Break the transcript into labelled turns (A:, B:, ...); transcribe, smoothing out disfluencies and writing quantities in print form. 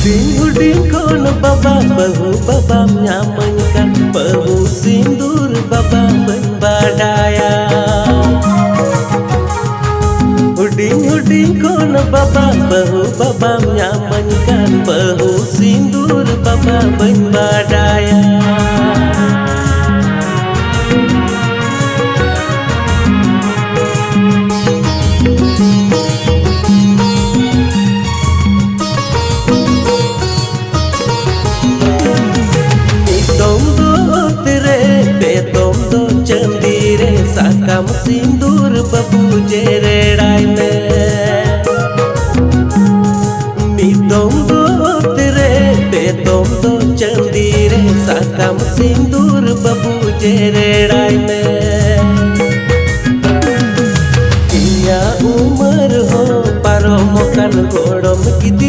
A: Huding kon baba bahu baba nyamankan bahu sindur baba badaya. Huding kon baba bahu baba nyamankan bahu sindur baba badaya. Sakam sindur babu jererai me midom do tere betom do chandire sakam sindur babu jererai me inya umar ho paromokan godom kidire